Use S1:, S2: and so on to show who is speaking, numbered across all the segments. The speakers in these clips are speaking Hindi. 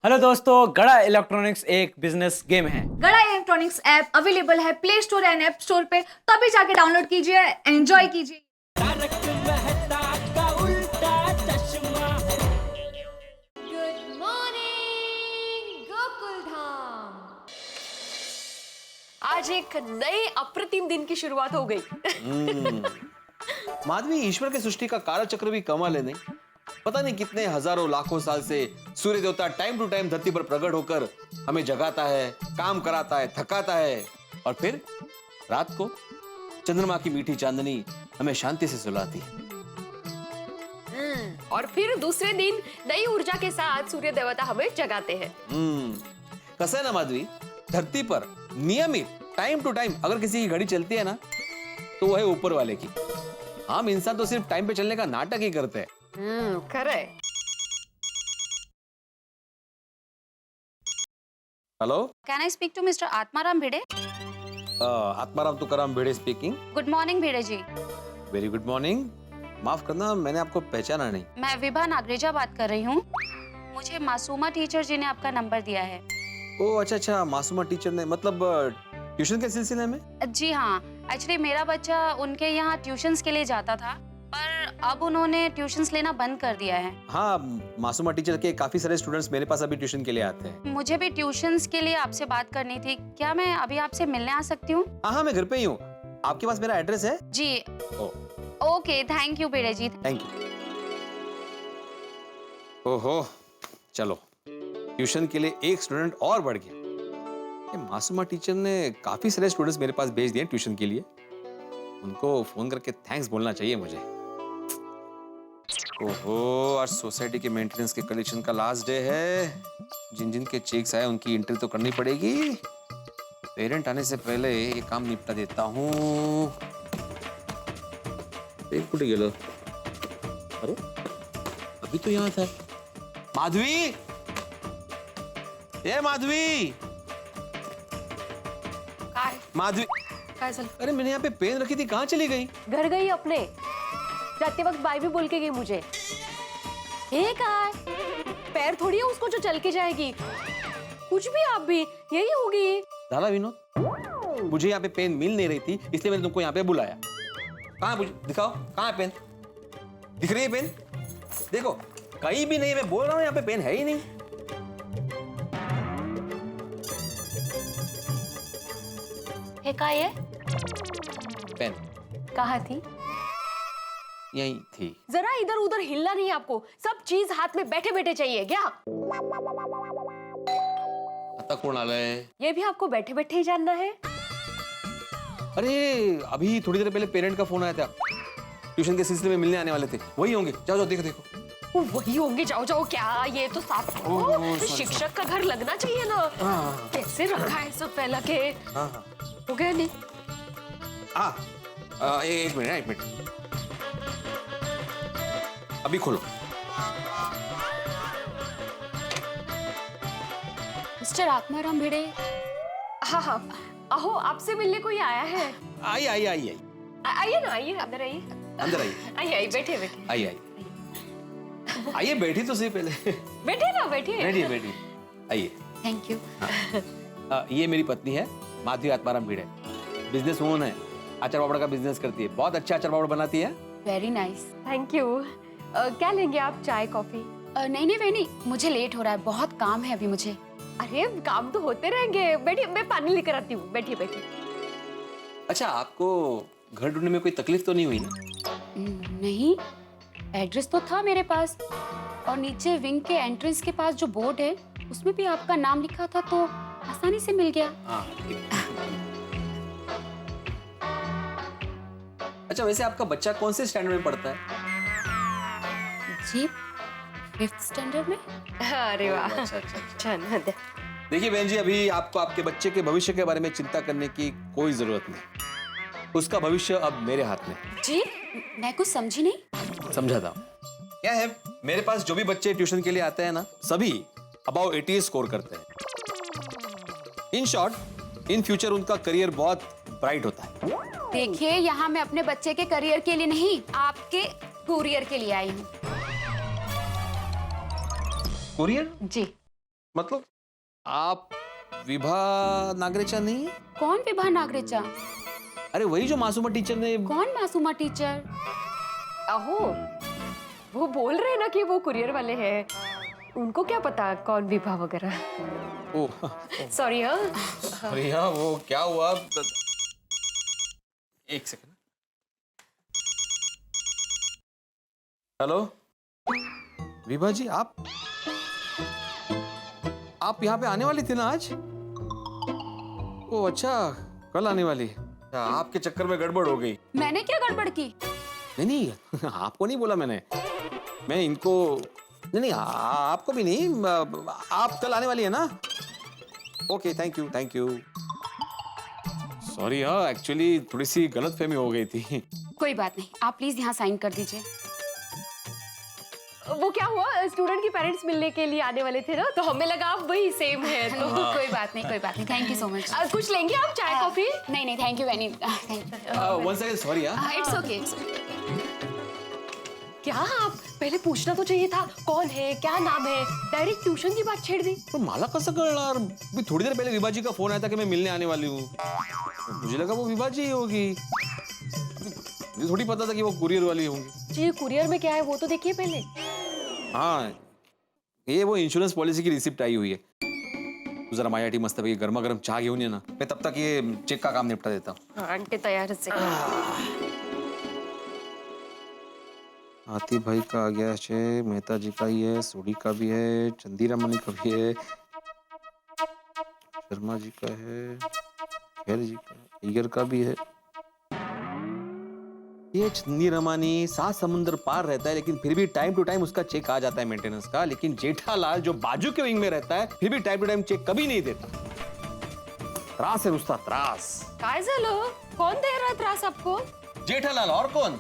S1: हेलो दोस्तों, गड़ा इलेक्ट्रॉनिक्स एक बिजनेस गेम है।
S2: गड़ा इलेक्ट्रॉनिक्स ऐप अवेलेबल है play store and app store पे, तो अभी जाके डाउनलोड कीजिए, एंजॉय कीजिए।
S3: Good morning Gokul Dham. आज एक नए अप्रतिम दिन की शुरुआत हो गई।
S4: माधवी, ईश्वर के सृष्टि का कालचक्र भी कमाल है नहीं? पता नहीं कितने हजारों लाखों साल से सूर्य देवता टाइम टू टाइम धरती पर प्रकट होकर हमें जगाता है, काम कराता है, थकाता है, और फिर रात को चंद्रमा की मीठी चांदनी हमें शांति से सुलाती है।
S3: और फिर दूसरे दिन नई ऊर्जा के साथ सूर्य देवता हमें जगाते हैं।
S4: कैसा है ना माधवी, धरती पर नियमित टाइम टू टाइम अगर किसी की घड़ी चलती है ना, तो वो है ऊपर वाले की। हम इंसान तो सिर्फ टाइम पे चलने का नाटक ही करते हैं।
S3: करे।
S4: Hello,
S5: Can I speak to Mr. Atmaram Bhide?
S4: Atmaram Tukaram Bhide speaking.
S5: Good morning Bhide ji.
S4: Very good morning. माफ करना, मैंने आपको पहचाना नहीं।
S5: मैं विभा नागरेजा बात कर रही हूँ। मुझे मासूमा टीचर जी ने आपका नंबर दिया है।
S4: ओह अच्छा, मासूमा टीचर ने, मतलब ट्यूशन के सिलसिले में?
S5: जी हाँ, एक्चुअली मेरा बच्चा उनके यहाँ ट्यूशंस के लिए जाता था, पर अब उन्होंने ट्यूशंस लेना बंद कर दिया है।
S4: हाँ, मासूमा टीचर के काफी सारे स्टूडेंट्स मेरे पास अभी ट्यूशन के लिए आते हैं।
S5: मुझे भी ट्यूशंस के लिए आपसे बात करनी थी। क्या मैं अभी आपसे मिलने आ सकती हूँ?
S4: हाँ, मैं घर पे ही हूँ। आपके पास मेरा एड्रेस है?
S5: जी। Okay, thank you Bhide ji.
S4: Thank you. ओहो, चलो, ट्यूशन के लिए एक स्टूडेंट और बढ़ गया। ये मासूमा टीचर ने काफी सारे स्टूडेंट्स मेरे पास भेज दिए ट्यूशन के लिए। उनको फोन करके थैंक्स बोलना चाहिए मुझे। ओहो, आज सोसाइटी के मेंटेनेंस के कलेक्शन का लास्ट डे है। जिन जिन के चेक्स आए उनकी एंट्री तो करनी पड़ेगी। पेरेंट आने से पहले ये काम निपटा देता हूँ। एक कुछ गेलो। अरे, अभी तो यहाँ था। माधवी, ये माधवी, माधवी। अरे, मैंने यहाँ पे पेन रखी थी, कहाँ चली गई?
S3: घर गई अपने। जाते वक्त बाय भी बोल के गई मुझे। ये कहा है? पैर थोड़ी है उसको जो चल के जाएगी। कुछ भी आप भी यही होगी।
S4: दादा विनोद, मुझे यहाँ पे पेन मिल नहीं रही थी, इसलिए मैंने तुमको यहाँ पे बुलाया। कहाँ मुझे दिखाओ, कहाँ है पेन? दिख रही है पेन? देखो, कहीं भी नहीं। मैं बोल रहा हूँ यहाँ पे पेन है ही नहीं।
S5: कहाँ है
S4: पेन
S3: कहाँ थी?
S4: यहीं थी।
S3: जरा इधर उधर हिलना नहीं आपको। सब चीज हाथ में बैठे बैठे चाहिए क्या?
S4: आता कौन आलय?
S3: ये भी आपको बैठे बैठे ही जानना है?
S4: अरे, अभी थोड़ी देर पहले पेरेंट का फोन आया था। ट्यूशन के सिलसिले में मिलने आने वाले थे। वही होंगे। जाओ जाओ, देखो देखो।
S3: वो वही होंगे। जाओ जाओ। क्या ये तो साफ शिक्षक का घर लगना चाहिए ना। कैसे रखा है सब फैला के। हो गया नहीं?
S4: एक मिनट, एक मिनट। अभी खोलो।
S5: मिस्टर आत्माराम भिड़े।
S3: हाँ, आहो, आपसे मिलने कोई आया है।
S4: आई आई आई आई
S3: आइए ना, आइए, अंदर आइए।
S4: अंदर आइए।
S3: आइए, बैठे बैठे।
S4: आई आई आइए, बैठी तो सही पहले।
S3: बैठे ना, बैठिए।
S4: बैठिए, आइए।
S5: Thank you.
S4: ये मेरी पत्नी है, माधवी आत्माराम भिड़े। बिजनेस वूमन है, अचार पापड़ का बिजनेस करती है। बहुत अच्छा अचार पापड़ बनाती है।
S5: Very nice.
S3: Thank you. क्या लेंगे आप? चाय, कॉफी?
S5: नहीं, मुझे लेट हो रहा है, बहुत काम है अभी मुझे।
S3: अरे, काम तो होते रहेंगे। बैठिए, मैं पानी लेकर आती हूँ। बैठिए बैठिए।
S4: अच्छा, आपको घर ढूंढने में कोई तकलीफ तो नहीं हुई ना?
S5: नहीं, एड्रेस तो था मेरे पास, और नीचे विंग के एंट्रेंस के पास जो बोर्ड है उसमें भी आपका नाम लिखा था, तो आसानी से मिल गया।
S4: हाँ, अच्छा, वैसे आपका बच्चा कौन से स्टैंडर्ड में पढ़ता है?
S5: जी, 5th स्टैंडर्ड में।
S3: अरे वाह।
S4: अच्छा।
S3: ना दे।
S4: देखिए बहन जी, अभी आपको आपके बच्चे के भविष्य के बारे में चिंता करने की कोई जरूरत नहीं। उसका भविष्य अब मेरे हाथ में।
S5: जी, मैं कुछ समझी नहीं।
S4: समझा था। क्या है, मेरे पास जो भी बच्चे ट्यूशन के लिए आते हैं ना, सभी अबाउ 80 स्कोर करते हैं। इन शॉर्ट, इन फ्यूचर उनका करियर बहुत ब्राइट होता है।
S5: देखिए, यहाँ मैं अपने बच्चे के करियर के लिए नहीं, आपके कुरियर के लिए आई हूँ।
S4: कुरियर?
S5: जी।
S4: मतलब आप विभा नागरेचा नहीं है?
S5: कौन विभा नागरेचा?
S4: अरे वही जो मासूमा टीचर ने।
S5: कौन मासूमा टीचर?
S3: अहो, वो बोल रहे हैं ना कि वो कुरियर वाले हैं। उनको क्या पता कौन विभा वगैरह।
S4: Oh
S3: sorry. हाँ,
S4: अरे हाँ, वो क्या हुआ? एक सेकंड। हेलो विभा जी, आप यहाँ पे आने वाली थी ना आज? ओ अच्छा, कल आने वाली। आपके चक्कर में गड़बड़ हो गई।
S5: मैंने क्या गड़बड़ की?
S4: नहीं आपको नहीं बोला मैंने। मैं इनको नहीं, आपको भी नहीं। आप कल आने वाली है ना? Okay, thank you. सॉरी हाँ, एक्चुअली थोड़ी सी गलतफहमी हो गई थी।
S5: कोई बात नहीं, आप प्लीज यहाँ साइन कर दीजिए।
S3: वो क्या हुआ, स्टूडेंट की पेरेंट्स मिलने के लिए आने वाले थे ना, तो हमें लगा आप वही सेम है। तो
S5: कोई बात नहीं, थैंक यू सो मच।
S3: कुछ लेंगे आप, चाय कॉफी?
S5: नहीं, थैंक यू वेनी, thank you.
S4: One second, sorry हाँ।
S5: It's okay.
S3: क्या आप पहले पूछना तो चाहिए था, कौन है, क्या नाम है। डायरेक्ट ट्यूशन की बात छेड़ दी।
S4: तो मला कसं कळणार? मी थोड़ी देर पहले विभा जी का फोन आया था कि मैं मिलने आने वाली हूँ। मुझे लगा वो विभा जी ही होगी। मुझे थोड़ी पता था कि वो कुरियर वाली होंगी।
S3: जी, कुरियर में क्या है वो तो देखिए पहले।
S4: हाँ, ये वो इंश्योरेंस पॉलिसी की रिसिप्ट आई हुई है। तू जरा माझ्यासाठी मस्तपैकी गरमागरम चहा घेऊन ये ना, मैं तब तक ये चेक का काम निपटा देता हूँ।
S3: आंटी तैयार से।
S4: हाथी भाई का आ गया है, मेहता जी का ही है, सोडी का भी है, चंदीरामणि का भी है, शर्मा जी का है, खेर जी का, ईगर का भी है। ये चंदीरामणि 7 समुंदर पार रहता है, लेकिन फिर भी टाइम टू टाइम उसका चेक आ जाता है मेंटेनेंस का। लेकिन जेठालाल जो बाजू के विंग में रहता है, फिर भी टाइम टू टाइम चेक कभी नहीं देता। त्रास है उसका, त्रास।
S3: काय झालं? कौन दे रहा है त्रास आपको?
S4: जेठालाल, और कौन?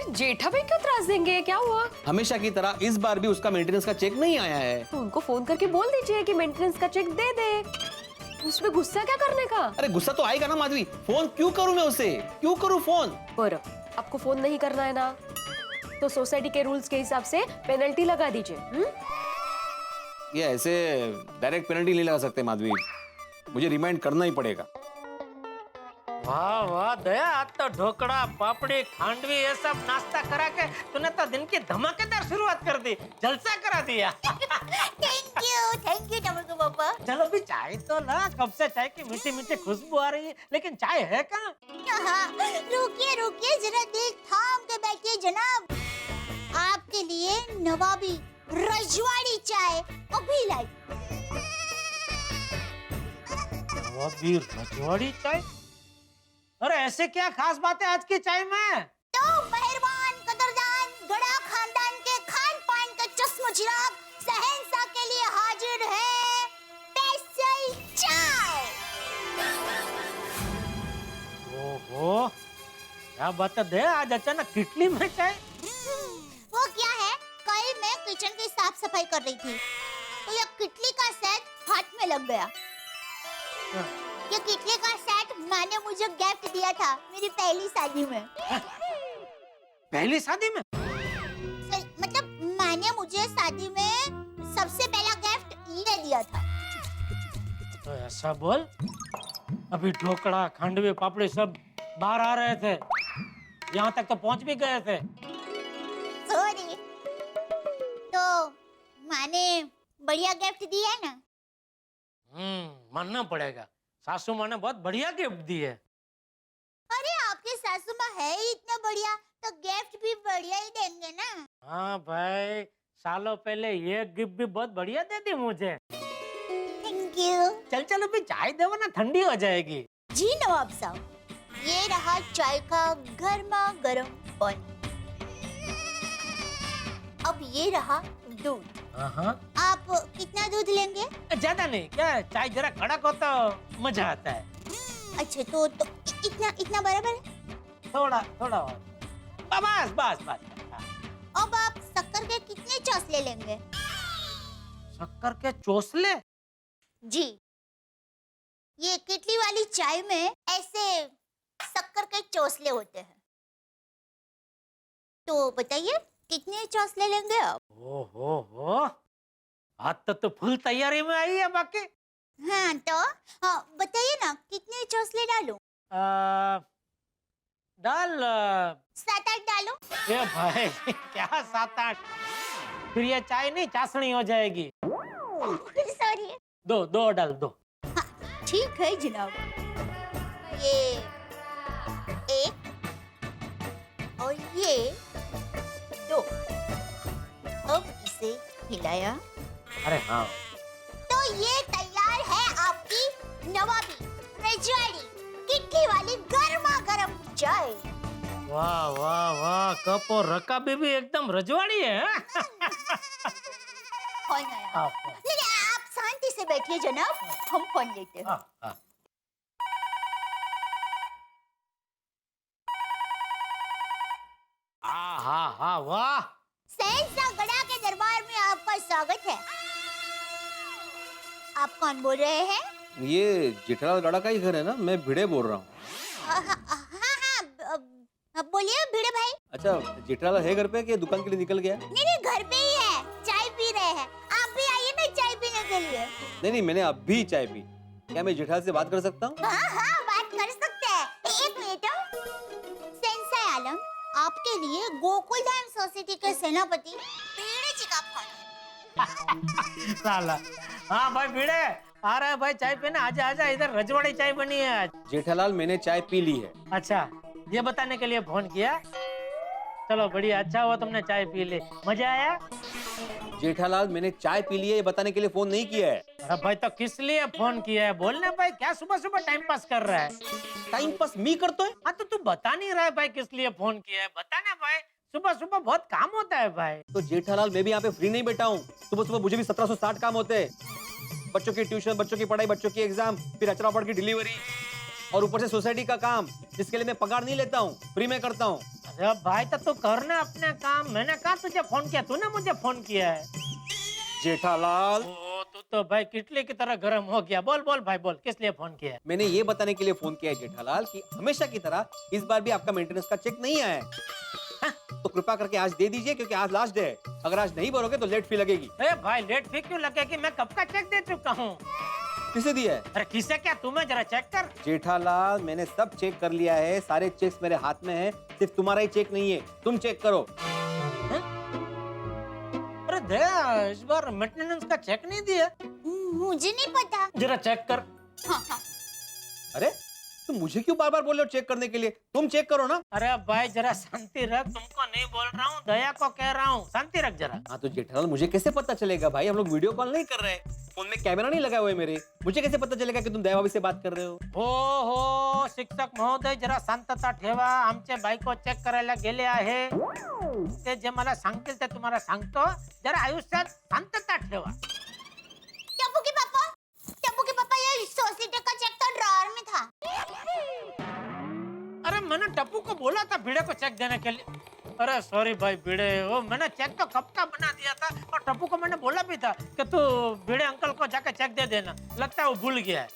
S3: जेठा भाई क्यों त्रास देंगे, क्या हुआ?
S4: हमेशा की तरह इस बार भी उसका मेंटेनेंस का चेक नहीं आया है।
S3: तो उनको फोन करके बोल दीजिए कि मेंटेनेंस का चेक दे दे। उसमें गुस्सा क्या करने का?
S4: अरे गुस्सा तो आएगा ना माधवी। फोन क्यों करूं मैं उसे? क्यों करूं फोन?
S3: पर आपको फोन नहीं करना है ना, तो सोसाइटी के रूल्स के हिसाब से पेनल्टी लगा दीजिए।
S4: ये ऐसे डायरेक्ट पेनल्टी नहीं लगा सकते माधवी, मुझे रिमाइंड करना ही पड़ेगा।
S6: वाह वाह दया, आज तो ढोकड़ा, पापड़ी, खांडवी ये सब नाश्ता करा के तूने तो दिन की धमाकेदार शुरुआत कर दी, जलसा करा दिया।
S7: थैंक यू टमाटो पापा।
S6: चलो भी चाय तो ला, कब से चाय की मीठी मीठी खुशबू आ रही है, लेकिन चाय है कहाँ?
S7: रुकिए जरा, दिल थाम के बैठिए जनाब। आपके लिए नवाबी रजवाड़ी चाय अभी लाई।
S6: नवाबी रजवाड़ी चाय? अरे ऐसे क्या खास बात है आज की चाय में?
S7: तो मेहरबान कदरदान गड़ा खानदान के खान पान का चश्मचिराग शहंशाह के लिए हाजिर है स्पेशल चाय।
S6: ओहो, क्या बात है, आज अचानक किटली में चाय?
S7: वो क्या है, कल मैं किचन की साफ सफाई कर रही थी, तो यह किटली का सेट हाथ में लग गया। ये किटली का सेट माँ ने मुझे गिफ्ट दिया था मेरी पहली शादी में।
S6: पहली शादी में?
S7: मतलब माँ ने मुझे शादी में सबसे पहला गिफ्ट ये दिया था।
S6: तो ऐसा बोल, अभी ढोकड़ा, खांडवी, पापड़ी सब बाहर आ रहे थे, यहाँ तक तो पहुँच भी गए थे।
S7: सॉरी। तो माँ ने बढ़िया गिफ्ट दिया ना?
S6: मानना पड़ेगा, सासू माँ ने बहुत बढ़िया गिफ्ट दी है।
S7: अरे आपके सासू माँ है ही इतना बढ़िया, तो गिफ्ट भी बढ़िया ही देंगे ना।
S6: हाँ भाई, सालों पहले ये गिफ्ट भी बहुत बढ़िया दे दी मुझे।
S7: Thank you.
S6: चल चल अभी चाय दे वरना ठंडी हो जाएगी।
S7: जी नवाब साहब, ये रहा चाय का गर्मा गर्म पानी। अब ये रहा दूध।
S6: हाँ,
S7: आप कितना दूध लेंगे?
S6: ज्यादा नहीं, क्या चाय जरा कड़क हो तो मजा आता है।
S7: अच्छा तो इतना बराबर है?
S6: थोड़ा थोड़ा और। बस बस बस।
S7: अब आप शक्कर के कितने चौसले लेंगे?
S6: शक्कर के चोसले?
S7: जी, ये किटली वाली चाय में ऐसे शक्कर के चौसले होते हैं। तो बताइए कितने चौसले लेंगे आप?
S6: हो, बात तो फुल तैयारी में आई है बाकी।
S7: हाँ तो बताइए ना कितने चोंसले डालूं?
S6: डाल
S7: 7-8 डालूं?
S6: ये भाई क्या 7-8, फिर ये चाय नहीं चाशनी हो जाएगी।
S7: सॉरी।
S6: दो डाल दो।
S7: ठीक है जनाब। ये 1 और ये 2। अब इसे हिलाया
S6: अरे हाँ,
S7: तो ये तैयार है आपकी नवाबी रजवाड़ी किटली वाली गर्मा गर्म चाय।
S6: वाह वाह वाह, कप और रकाबी भी एकदम रजवाड़ी है।
S7: फोन आया।
S6: हाँ,
S7: नहीं आप शांति से बैठिए जनाब, हम फोन लेते हैं।
S6: हाँ। हाँ, वाह।
S7: गड़ा के दरबार में आपका स्वागत है। आप कौन बोल रहे हैं?
S4: ये जेठालाल गड़ा का ही घर है ना? मैं भिड़े बोल रहा हूँ।
S7: हाँ, बोलिए भिड़े भाई।
S4: अच्छा, जेठालाल है घर पे कि दुकान के लिए निकल गया?
S7: नहीं घर पे ही है, चाय पी रहे हैं। आप भी आइए ना चाय पीने के लिए।
S4: नहीं, मैंने अभी चाय पी। क्या मैं जेठालाल से बात कर सकता हूँ?
S7: हाँ बात कर सकते हैं। 1 मिनट। सेंसर आलम, आपके लिए गोकुल धाम सोसाइटी के सेनापति भिड़े जी का फोन है।
S6: साला। हाँ भाई भिड़े, आ रहा है भाई चाय पीने। आजा, इधर रजवाड़ी चाय बनी है आज।
S4: जेठालाल मैंने चाय पी ली है।
S6: अच्छा, ये बताने के लिए फोन किया? चलो बढ़िया, अच्छा हुआ तुमने चाय पी ली। मजा आया?
S4: जेठालाल मैंने चाय पी ली है, ये बताने के लिए फोन नहीं किया है।
S6: अरे भाई तो किस लिए फोन किया है? बोलने भाई, क्या सुबह सुबह टाइम पास कर रहा है?
S4: टाइम पास मी करते है?
S6: हाँ तो तू बता नहीं रहा है भाई किस लिए फोन किया है? बताना भाई, सुबह सुबह बहुत काम होता है भाई।
S4: तो जेठालाल मैं भी यहाँ पे फ्री नहीं बैठा हूँ। सुबह सुबह मुझे भी 1760 काम होते हैं। बच्चों की ट्यूशन, बच्चों की पढ़ाई, बच्चों की एग्जाम, फिर अचरा पढ़ की डिलीवरी, और ऊपर से सोसाइटी का काम, जिसके लिए मैं पगार नहीं लेता हूँ, फ्री में करता हूँ।
S6: अरे भाई तो तू करना अपने काम। मैंने कहा तुझे फोन किया, तूने मुझे फोन किया है।
S4: जेठालाल
S6: ओ तू तो भाई किटली की तरह गर्म हो गया। बोल भाई बोल, किस लिए फोन किया है?
S4: मैंने ये बताने के लिए फोन किया है जेठालाल कि हमेशा की तरह इस बार भी आपका मेंटेनेंस का चेक नहीं आया है। हाँ, तो कृपया करके आज दे दीजिए, क्योंकि आज लास्ट डे है। अगर आज नहीं भरोगे तो लेट फी लगेगी।
S6: ए भाई लेट फी क्यों लगेगी? मैं कब का चेक दे चुका हूँ।
S4: किसे दिया है?
S6: अरे किसे क्या, तुम्हें जरा चेक कर।
S4: जेठालाल मैंने सब चेक कर लिया है, सारे चेक्स मेरे हाथ में है। सिर्फ तुम्हारा ही चेक नहीं है, तुम चेक करो।
S6: अरे दया, इस बार मेंटेनेंस का चेक नहीं दिया।
S7: मुझे नहीं पता।
S6: जरा चेक कर।
S7: हाँ।
S4: अरे तुम मुझे क्यों बार बार बोल रहे हो चेक करने के लिए? तुम चेक करो ना।
S6: अरे भाई जरा शांति रख, तुमको नहीं बोल रहा हूँ, दया को कह रहा हूँ, शांति रख जरा।
S4: हाँ तो जेठालाल मुझे कैसे पता चलेगा भाई? हम लोग वीडियो कॉल नहीं कर रहे हैं, फोन में कैमरा नहीं लगा हुआ है मेरे। मुझे कैसे पता चलेगा कि तुम दया भाभी से बात कर रहे हो?
S6: हो शिक्षक महोदय, जरा शांतता ठेवा. आमचे बायको चेक करायला गेले आहे. ते जे मला सांगतील ते तुम्हाला सांगतो. जरा आयुष्यात शांतता ठेवा.
S7: टप्पू के पापा ये सोसाइटी का चेक तो ड्रॉअर में था.
S6: अरे मैंने टप्पू को बोला था भिड़े को चेक देने के लिए. अरे सॉरी भाई भिड़े, वो मैंने चेक तो कब का बना दिया था और टप्पू को मैंने बोला भी था कि तू भिड़े अंकल को जाकर चेक दे देना. लगता है वो भूल गया है.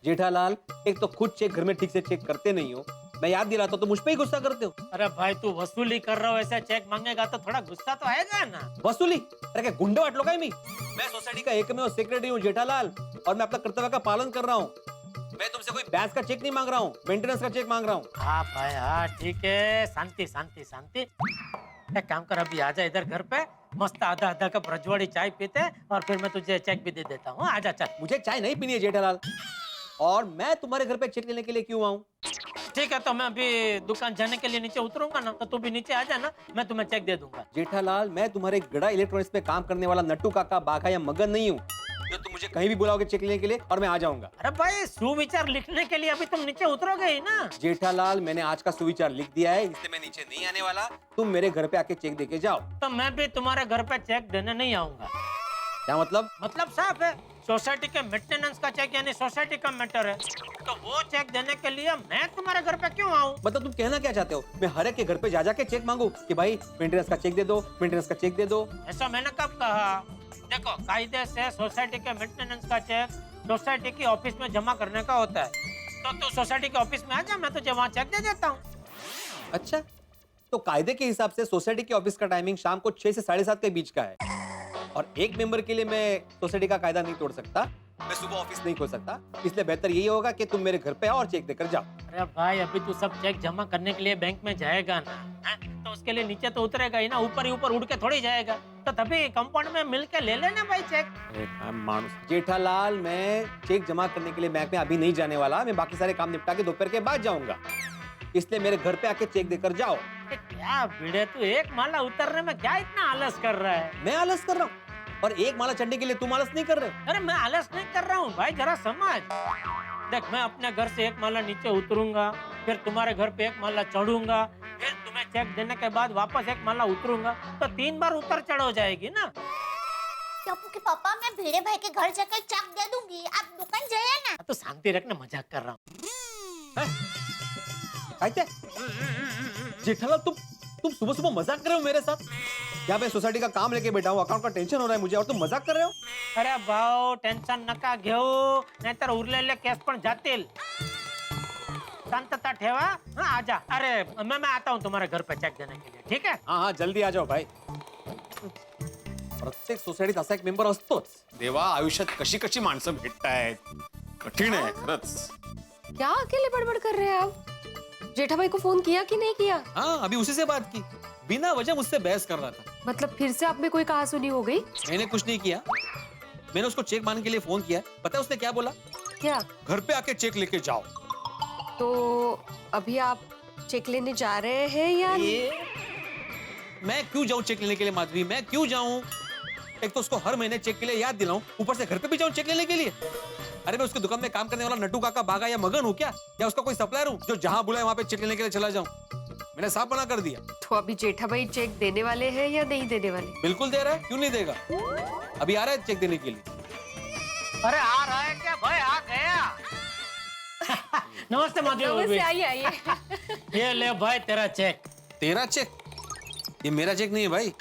S4: जेठालाल, एक तो खुद चेक घर में ठीक से चेक करते नहीं हो, मैं याद दिलाता तो मुझ पे ही गुस्सा करते हो.
S6: अरे भाई तू वसूली कर रहा हो, ऐसा चेक मांगेगा तो थोड़ा गुस्सा तो आएगा ना.
S4: वसूली? अरे क्या गुंडे वाट लोग मैं सोसाइटी का एकमेव सेक्रेटरी हूँ जेठालाल, और मैं अपना कर्तव्य का पालन कर रहा हूँ. मैं तुमसे कोई बैच का चेक नहीं मांग रहा हूँ, मेंटेनेंस का चेक मांग रहा हूँ.
S6: हाँ भाई हाँ ठीक है, शांति शांति शांति. एक काम कर, अभी आजा इधर घर पे, मस्त आधा आधा कप रजवाड़ी चाय पीते और फिर मैं तुझे चेक भी दे देता हूँ. आजा चल.
S4: मुझे चाय नहीं पीनी है जेठालाल, और मैं तुम्हारे घर पे चेक लेने के लिए क्यों आऊँ?
S6: ठीक है, तो मैं अभी दुकान जाने के लिए नीचे उतरूंगा ना, तो तू भी नीचे आ जाना, मैं तुम्हें चेक दे दूंगा.
S4: जेठालाल, मैं तुम्हारे गड़ा इलेक्ट्रॉनिक्स में काम करने वाला नट्टू काका, बाघा या मगन नहीं हूँ जो तुम मुझे कहीं भी बुलाओगे चेक लेने के लिए और मैं आ जाऊंगा.
S6: अरे भाई सुविचार लिखने के लिए अभी तुम नीचे उतरोगे ही ना.
S4: जेठालाल, मैंने आज का सुविचार लिख दिया है, इसलिए मैं नीचे नहीं आने वाला. तुम मेरे घर पे आके चेक देके जाओ.
S6: तो मैं भी तुम्हारे घर पे चेक देने नहीं आऊंगा.
S4: क्या मतलब?
S6: मतलब साफ है, सोसाइटी के मेंटेनेंस का चेक यानी सोसाइटी का मैटर है, तो वो चेक देने के लिए मैं तुम्हारे घर पे क्यों आऊं?
S4: मतलब तुम कहना क्या चाहते हो? मैं हर एक के घर पे जा जाके चेक मांगू कि भाई मेंटेनेंस का चेक दे दो, मेंटेनेंस का चेक दे दो?
S6: ऐसा मैंने कब कहा? देखो, कायदे से सोसाइटी के मेंटेनेंस का चेक सोसाइटी की ऑफिस में जमा करने का होता है. तो तू सोसाइटी के ऑफिस में आ जा, मैं तुझे वहाँ चेक दे देता हूँ.
S4: अच्छा, तो कायदे के हिसाब से सोसाइटी के ऑफिस का टाइमिंग शाम को 6 से 7:30 के बीच का है. और एक मेंबर के लिए मैं सोसाइटी का कायदा नहीं तोड़ सकता, मैं सुबह ऑफिस नहीं खोल सकता, इसलिए बेहतर यही होगा कि तुम मेरे घर पे आओ और चेक देकर जाओ।
S6: अरे भाई अभी तू सब चेक जमा करने के लिए बैंक में जाएगा ना, हैं? तो उसके लिए नीचे तो उतरेगा ही ना, ऊपर ही ऊपर उड़ के थोड़ी जाएगा। तो तभी कंपाउंड में मिल के ले लेना भाई चेक।
S4: जेठालाल, मैं चेक जमा करने के लिए बैंक में अभी नहीं जाने वाला, मैं बाकी सारे काम निपटा के दोपहर के बाद जाऊंगा, इसलिए मेरे घर पे आके चेक देकर जाओ।
S6: क्या भिड़े, तू एक माला उतरने में क्या इतना आलस कर रहा है?
S4: मैं आलस कर रहा हूँ और एक माला चढ़ने के लिए तुम आलस नहीं कर रहे हो।
S6: अरे मैं आलस नहीं कर रहा हूँ भाई, जरा समझ। देख, मैं अपने घर से एक माला नीचे उतरूंगा, फिर तुम्हारे घर पे एक माला चढ़ूंगा, फिर तुम्हें चेक देने के बाद वापस एक माला उतरूंगा, तो 3 बार उतर चढ़ हो जाएगी ना।
S7: टप्पू के पापा, मैं भिड़े भाई के घर जाकर चेक दे दूंगी, आप दुकान जाइए ना।
S6: तो शांति रखना, मजाक कर रहा हूँ।
S4: जेठालाल, तुम सुबह सुबह मजाक कर रहे हो मेरे साथ? यहाँ पे सोसाइटी का काम लेके बैठा हूँ, अकाउंट का टेंशन हो रहा है मुझे और तुम मजाक कर रहे हो?
S6: अरे भाऊ, टेन्शन नका घेऊ, नाहीतर उरलेले केस पण जातील। शांतता ठेवा। हाँ, आजा। अरे मैं आता हूँ तुम्हारे घर पे चेक देने के लिए, ठीक है?
S4: हाँ, जल्दी आ जाओ भाई। प्रत्येक सोसायटीत असा एक मेंबर असतोच।
S8: देवा, आयुष्यात कशी कशी माणसं भेटतायत, कठीण आहे खरंच।
S3: क्या अकेले बड़बड़ कर रहे हैं आप? जेठा भाई को फोन किया कि नहीं किया?
S4: हाँ, अभी उसी से बात की, बिना वजह मुझसे बहस कर रहा था।
S3: मतलब फिर से आप में कोई कहासुनी हो गई?
S4: मैंने कुछ नहीं किया, मैंने उसको चेक मांगने के लिए फोन किया। पता है उसने क्या बोला?
S3: क्या?
S4: घर पे आके चेक लेके जाओ।
S3: तो अभी आप चेक लेने जा रहे हैं या
S4: मैं क्यों जाऊं चेक लेने के लिए माधवी, मैं क्यों जाऊं? एक तो उसको हर महीने चेक के लिए याद दिलाऊं, ऊपर से घर पे भी जाऊं चेक लेने के लिए। अरे मैं उसकी दुकान में काम करने वाला नट्टू काका बागा या मगन हूँ क्या, या उसका कोई सप्लायर हूँ जो जहां बुलाए वहां पे चेक लेने के लिए चला जाऊं? मैंने साफ मना कर दिया।
S3: तो अभी जेठा भाई चेक देने वाले हैं या नहीं देने वाले?
S4: बिल्कुल दे रहा है, क्यों नहीं देगा? अभी आ रहा है चेक देने के लिए।
S6: अरे आ रहा है क्या भाई? आ गया। नमस्ते माधवी।
S3: आइए आइए।
S6: ये ले भाई तेरा चेक।
S4: तेरा चेक? ये मेरा चेक नहीं है भाई,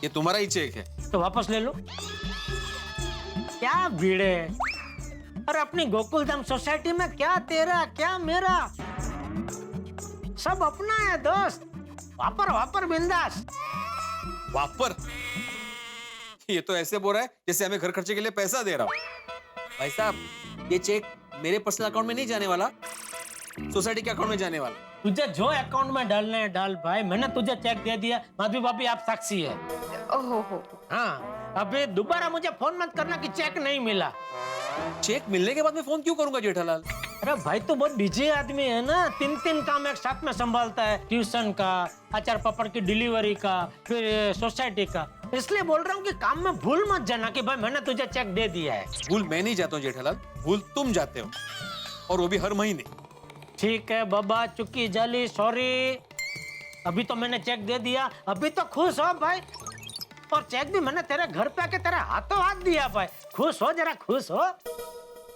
S4: ये तुम्हारा ही चेक है।
S6: तो वापस ले लो। क्या भीड़े, अरे अपनी गोकुलधाम सोसाइटी में क्या तेरा क्या मेरा, सब अपना है दोस्त। वापर वापर बिंदास।
S4: वापर? ये तो ऐसे बोल रहा है जैसे हमें घर खर्चे के लिए पैसा दे रहा हूँ। भाई साहब, ये चेक मेरे पर्सनल अकाउंट में नहीं जाने वाला, सोसाइटी के अकाउंट में जाने वाला।
S6: तुझे जो अकाउंट में डालना है डाल भाई, मैंने तुझे चेक दे दिया। माधवी भाभी आप साक्षी है।
S3: ओहो हो।
S6: हाँ, अभी दोबारा मुझे फोन मत करना कि चेक नहीं मिला।
S4: चेक मिलने के बाद मैं फोन क्यों करूंगा जेठालाल?
S6: अरे भाई तो बहुत बिजी आदमी है ना, 3 काम एक साथ में संभालता है, ट्यूशन का, अचार पापड़ की डिलीवरी का, फिर सोसाइटी का। इसलिए बोल रहा हूँ कि काम में भूल मत जाना कि भाई मैंने तुझे चेक दे दिया है।
S4: भूल मैं नहीं जाता हूँ जेठालाल, भूल तुम जाते हो, और वो भी हर महीने।
S6: ठीक है बाबा, चुकी जाली, सॉरी। अभी तो मैंने चेक दे दिया, अभी तो खुश हो भाई। और चेक भी मैंने तेरे घर पे आके तेरे हाथों हाथ दिया भाई। खुश हो, जरा खुश हो।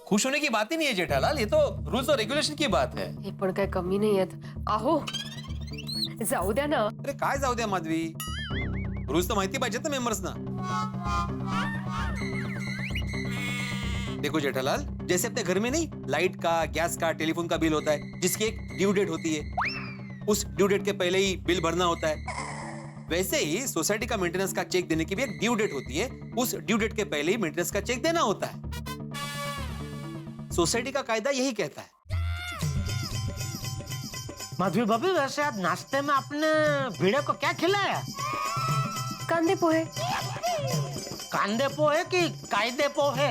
S4: खुश होने की बात ही नहीं है जेठालाल, ये तो रूल्स और रेगुलेशन की बात है।
S3: हे पण काय कमी नाही आहेत. आहो, जाऊ द्या ना.
S4: अरे काय जाऊ द्या माधवी, रूल्स तर माहिती पाहिजेत ना मेंबर्स ना। देखो जेठालाल, जैसे अपने घर में नहीं लाइट का, गैस का, टेलीफोन का बिल होता है जिसकी एक ड्यू डेट होती है, उस ड्यू डेट के पहले ही बिल भरना होता है, वैसे ही सोसाइटी का मेंटेनेंस का चेक देने की भी एक ड्यू डेट होती है, उस ड्यू डेट के पहले ही मेंटेनेंस का चेक देना होता है। सोसाइटी का कायदा यही कहता है।
S6: माधवी भाभी, वैसे आज नाश्ते में आपने भिड़े को क्या खिलाया?
S3: कांदे पोहे.
S6: कांदे पोहे कि कायदे पोहे?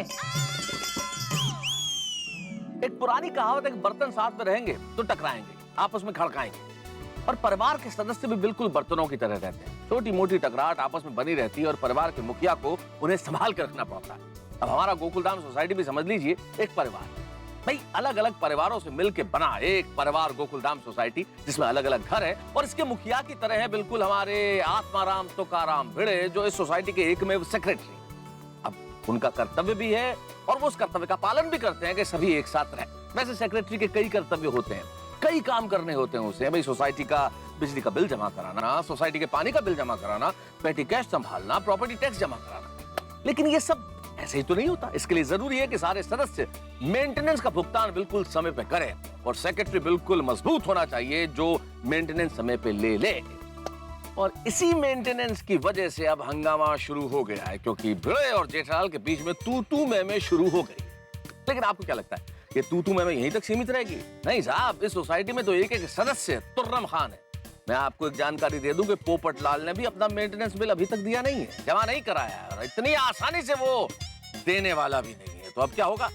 S9: एक पुरानी कहावत है कि बर्तन साथ में रहेंगे तो टकराएंगे, आपस में खड़काएंगे, और परिवार के सदस्य भी बिल्कुल बर्तनों की तरह रहते हैं। छोटी मोटी टकराहट आपस में बनी रहती है और परिवार के मुखिया को उन्हें संभाल कर रखना पड़ता है। अब हमारा गोकुलधाम सोसाइटी भी समझ लीजिए एक परिवार, भाई अलग अलग परिवारों से मिलकर बना एक परिवार गोकुलधाम सोसाइटी, जिसमें अलग अलग घर है, और इसके मुखिया की तरह है बिल्कुल हमारे आत्माराम तुकाराम भिड़े, जो इस सोसाइटी के एकमेव सेक्रेटरी। अब उनका कर्तव्य भी है और वो उस कर्तव्य का पालन भी करते हैं कि सभी एक साथ रहें। वैसे सेक्रेटरी के कई कर्तव्य होते हैं, कई काम करने होते हैं उसे, भाई सोसाइटी का बिजली का बिल जमा कराना, सोसाइटी के पानी का बिल जमा कराना, पेटी कैश संभालना, प्रॉपर्टी टैक्स जमा कराना। लेकिन ये सब ऐसे ही तो नहीं होता, इसके लिए जरूरी है कि सारे सदस्य मेंटेनेंस का भुगतान बिल्कुल समय पे करें, और सेक्रेटरी बिल्कुल मजबूत होना चाहिए जो मेंटेनेंस समय पे ले ले। और इसी मेंटेनेंस की वजह से अब हंगामा शुरू हो गया है, क्योंकि भिड़े और जेठालाल के बीच में तू मैं शुरू हो गई। लेकिन आपको क्या लगता है कि तू मैं यहीं तक सीमित रहेगी? नहीं साहब, इस सोसाइटी में तो एक सदस्य तुर्रम खान है। मैं आपको एक जानकारी दे दूं कि पोपट लाल ने भी अपना मेंटेनेंस बिल अभी तक दिया नहीं है, जमा नहीं कराया है, और इतनी आसानी से वो देने वाला भी नहीं है। तो अब क्या होगा?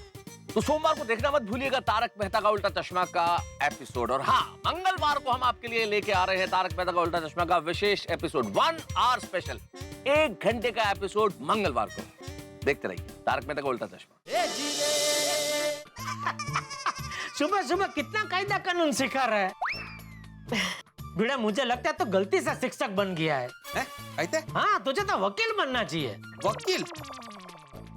S9: तो सोमवार को देखना मत भूलिएगा तारक मेहता का उल्टा चश्मा का एपिसोड। और हाँ, मंगलवार को हम आपके लिए लेके आ रहे हैं तारक मेहता का उल्टा चश्मा का विशेष एपिसोड, 1 आवर स्पेशल, 1 घंटे का एपिसोड मंगलवार को। देखते रहिए तारक मेहता का उल्टा चश्मा।
S6: सुबह सुबह कितना कायदा कानून सिखा रहा है। भिड़ा, मुझे लगता है तो गलती से शिक्षक बन गया है।
S4: कहते
S6: हाँ, तुझे तो वकील बनना चाहिए।
S4: वकील?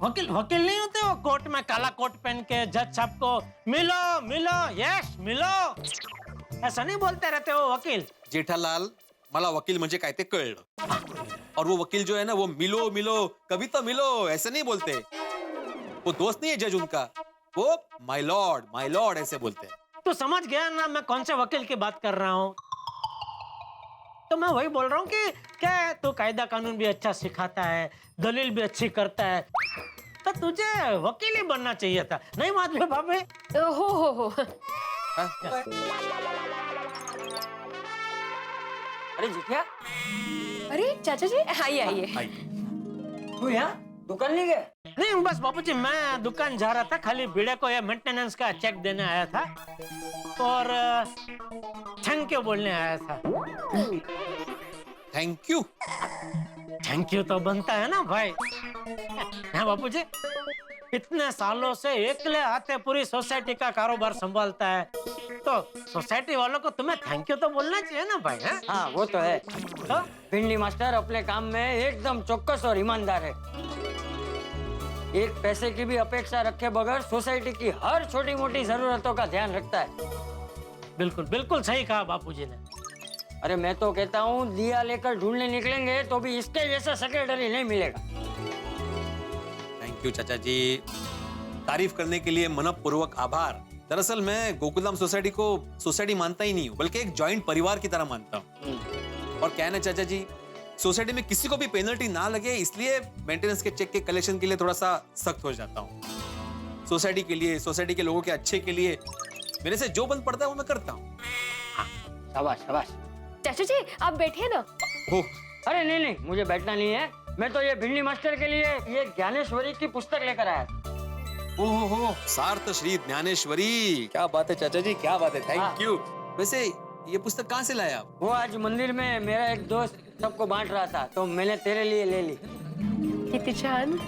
S6: वकील नहीं होते वो कोर्ट में काला कोट पहन के जज साहब को मिलो यस मिलो, ऐसा नहीं बोलते रहते हो वकील।
S4: जेठालाल, मला वकील म्हणजे काय ते कळलं। और वो वकील जो है ना, वो मिलो कभी तो मिलो ऐसे नहीं बोलते। वो दोस्त नहीं है जज उनका, वो माय लॉर्ड ऐसे बोलते हैं।
S6: तू समझ गया ना मैं कौन से वकील की बात कर रहा हूँ? तो मैं वही बोल रहा हूँ कि क्या तू कायदा कानून भी अच्छा सिखाता है, दलील भी अच्छी करता है, तो तुझे वकील ही बनना चाहिए था, नहीं माधवी भाभी?
S3: हो
S10: अरे जिठिया,
S3: अरे चाचा जी, आइए।
S10: तू यहाँ दुकान नहीं गया?
S6: नहीं, बस बापूजी मैं दुकान जा रहा था, खाली भिड़े को ये मेंटेनेंस का चेक देने आया था और थैंक यू बोलने आया था। थैंक यू तो बनता है ना भाई। हाँ बापूजी, इतने सालों से एकले हाथे पूरी सोसाइटी का कारोबार संभालता है, तो सोसाइटी वालों को तुम्हें थैंक यू तो बोलना चाहिए ना भाई।
S10: हाँ वो तो है।
S6: तो
S10: भिंडी मास्टर अपने काम में एकदम चौकस और ईमानदार है। एक पैसे की भी अपेक्षा रखे बगैर सोसाइटी की हर छोटी मोटी जरूरतों का ध्यान रखता है।
S6: बिल्कुल सही कहा बापूजी ने।
S10: अरे मैं तो कहता हूँ दिया लेकर ढूंढने निकलेंगे तो भी इसके जैसा सेक्रेटरी नहीं मिलेगा।
S4: थैंक यू चाचा जी, तारीफ करने के लिए मनपूर्वक आभार। दरअसल मैं गोकुलधाम सोसाइटी को सोसाइटी मानता ही नहीं हूँ, बल्कि एक जॉइंट परिवार की तरह मानता हूँ। और क्या है ना चाचा जी, सोसाइटी में किसी को भी पेनल्टी ना लगे, इसलिए मेंटेनेंस के चेक के कलेक्शन के लिए थोड़ा सा सख्त हो जाता हूँ। सोसाइटी के लिए, सोसाइटी के लोगों के अच्छे के लिए मेरे से जो बन पड़ता है वो मैं करता हूँ।
S10: शाबाश।
S3: चाचा जी आप बैठिए ना।
S10: अरे नहीं, मुझे बैठना नहीं है। मैं तो ये भिंडी मास्टर के लिए ये ज्ञानेश्वरी की पुस्तक लेकर आया था।
S4: ओहो, सार्थ श्री ज्ञानेश्वरी, क्या बात है चाचा जी, क्या बात है, थैंक यू। वैसे ये पुस्तक कहाँ से लाया आप?
S10: वो आज मंदिर में मेरा एक दोस्त सबको बांट रहा था, तो मैंने तेरे लिए ले ली।
S3: कितनी छान।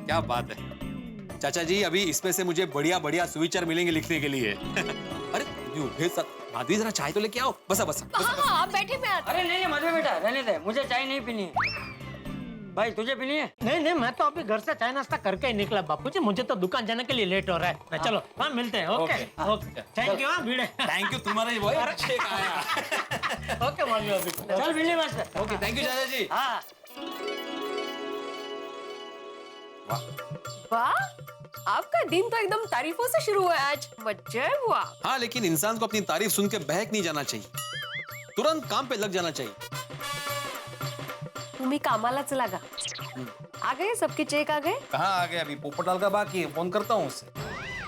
S4: क्या बात है चाचा जी, अभी इसमें से मुझे बढ़िया सुविचार मिलेंगे लिखने के लिए। अरे माधवी, जरा चाय तो लेके आओ। बसा।
S3: हाँ, आप बैठे, मैं आती।
S10: अरे नहीं माधवी बेटा, रहने दे, मुझे चाय नहीं पीनी है। भाई तुझे पीनी है?
S6: नहीं, मैं तो अभी घर से चाय नाश्ता करके ही निकला बापूजी, मुझे तो दुकान जाने के लिए लेट हो रहा है। चलो हाँ मिलते हैं। Okay thank you. हाँ भिड़े,
S4: थैंक यू, तुम्हारा ही बॉय अच्छे का आया।
S6: ओके माधवी,
S10: चल भिंडी मास्टर।
S4: ओके, थैंक यू चाचा जी।
S10: हाँ
S3: वाह, आपका दिन तो एकदम तारीफों से शुरू हुआ आज। मजा हुआ।
S4: हाँ, लेकिन इंसान को अपनी तारीफ सुन के बहक नहीं जाना चाहिए, तुरंत काम पे लग जाना चाहिए।
S3: तुम्ही कामालाच लागा। आ गए, सबके चेक आ गए?
S11: कहाँ आ गए? अभी पोपटलाल का बाकी है, फोन करता हूँ उससे।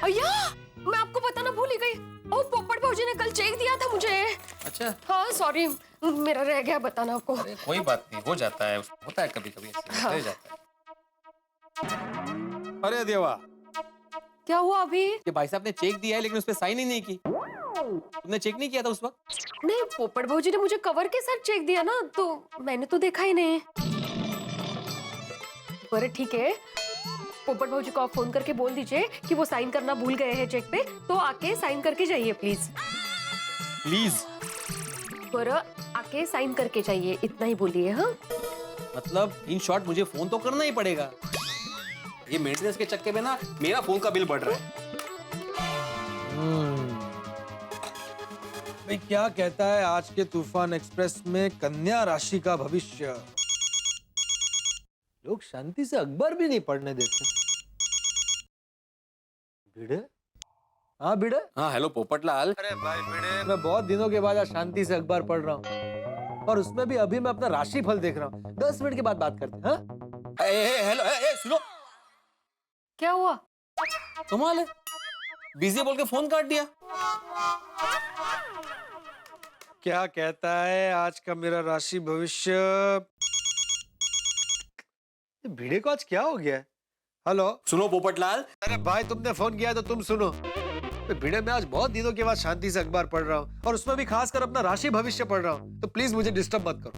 S3: अय्या, मैं आपको बताना भूल ही गई। ओ, पोपट भाऊजी ने कल चेक दिया था मुझे।
S11: अच्छा,
S3: हाँ सॉरी, मेरा रह गया बताना आपको।
S11: अरे कोई बात नहीं, हो जाता है, होता है कभी कभी ऐसे, रह जाता है।
S4: अरे देवा,
S3: क्या हुआ अभी?
S4: ये भाई साहब ने चेक दिया है लेकिन उस पर साइन ही नहीं की। तुमने चेक नहीं किया था उस वक्त?
S3: नहीं, पोपट भाऊजी ने मुझे कवर के साथ चेक दिया ना, तो मैंने तो देखा ही नहीं। पर ठीक है, पोपट भाऊजी को आप फोन करके बोल दीजिए कि वो साइन करना भूल गए हैं चेक पे, तो आके साइन करके जाइए प्लीज। पर आके साइन करके जाइए, इतना ही बोलिए। हाँ
S4: मतलब इन शॉर्ट मुझे फोन तो करना ही पड़ेगा। ये मेंटेनेंस के चक्कर में ना मेरा फोन का बिल बढ़ रहा है।
S12: भाई क्या कहता है आज के तूफान एक्सप्रेस में कन्या राशि का भविष्य? लोग शांति से अखबार भी नहीं पढ़ने देते। भिड़े, हाँ भिड़े।
S8: हाँ हेलो पोपटलाल।
S12: अरे भाई भिड़े, मैं बहुत दिनों के बाद आज शांति से अखबार पढ़ रहा हूँ और उसमें भी अभी मैं अपना राशिफल देख रहा हूँ। 10 मिनट के बाद बात करते हैं। हाँ?
S4: हेलो सुनो,
S3: क्या हुआ?
S4: कमाल है, बिजी बोल के फोन काट दिया।
S12: क्या कहता है आज का मेरा राशि भविष्य? भिड़े को आज क्या हो गया है? हेलो
S4: सुनो पोपटलाल।
S12: अरे भाई तुमने फोन किया तो तुम सुनो। भिड़े, मैं आज बहुत दिनों के बाद शांति से अखबार पढ़ रहा हूँ और उसमें भी खासकर अपना राशि भविष्य पढ़ रहा हूँ, तो प्लीज मुझे डिस्टर्ब मत करो।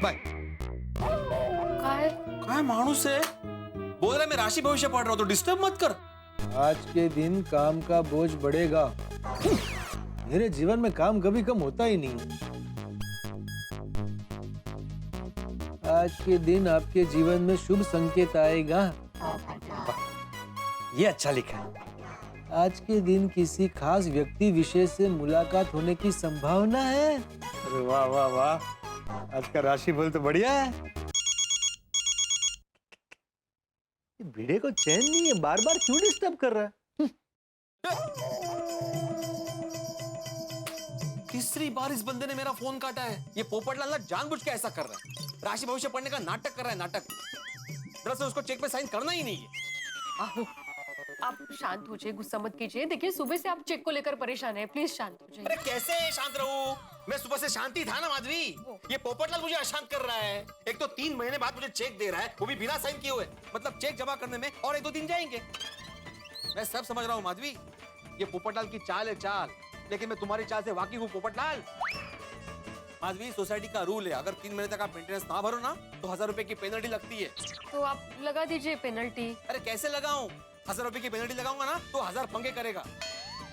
S12: बाय।
S4: काय मानुस है, बोल रहा है मैं राशि भविष्य पढ़ रहा हूँ तो डिस्टर्ब मत कर।
S12: आज के दिन काम का बोझ बढ़ेगा। मेरे जीवन में काम कभी कम होता ही नहीं। आज के दिन आपके जीवन में शुभ संकेत आएगा। ये अच्छा लिखा है। आज के दिन किसी खास व्यक्ति विशेष से मुलाकात होने की संभावना है। अरे वाह वाह वाह, आज का राशिफल तो बढ़िया है। भिड़े को चैन नहीं है, बार बार क्यों डिस्टर्ब कर रहा है?
S4: तीसरी बार इस बंदे ने मेरा फोन काटा है। ये पोपटलाल ना जानबूझ के ऐसा कर रहा है, राशि भविष्य पढ़ने का नाटक कर रहा है, नाटक। दरअसल उसको चेक पे साइन करना ही नहीं है।
S3: आहो, आप शांत हो जाइए, गुस्सा मत कीजिए। देखिए सुबह से आप चेक को लेकर परेशान हैं, प्लीज शांत हो जाइए।
S4: अरे कैसे शांत रहूं? मैं सुबह से शांति था ना माधवी। ये पोपटलाल मुझे अशांत कर रहा है। एक तो 3 महीने बाद मुझे चेक दे रहा है, वो भी बिना साइन किए हुए। मतलब चेक जमा करने में और 1-2 दिन जाएंगे। मैं सब समझ रहा हूँ माधवी, ये पोपटलाल की चाल है चाल, लेकिन मैं तुम्हारी चाल से वाकिफ हूँ पोपटलाल। माधवी, सोसाइटी का रूल है, अगर 3 महीने तक आप मेंटेनेंस ना भरो ना तो 1000 रुपए की पेनल्टी लगती है।
S3: तो आप लगा दीजिए पेनल्टी।
S4: अरे कैसे लगाऊं? 1000 रुपए की पेनल्टी लगाऊंगा ना तो 1000 पंगे करेगा।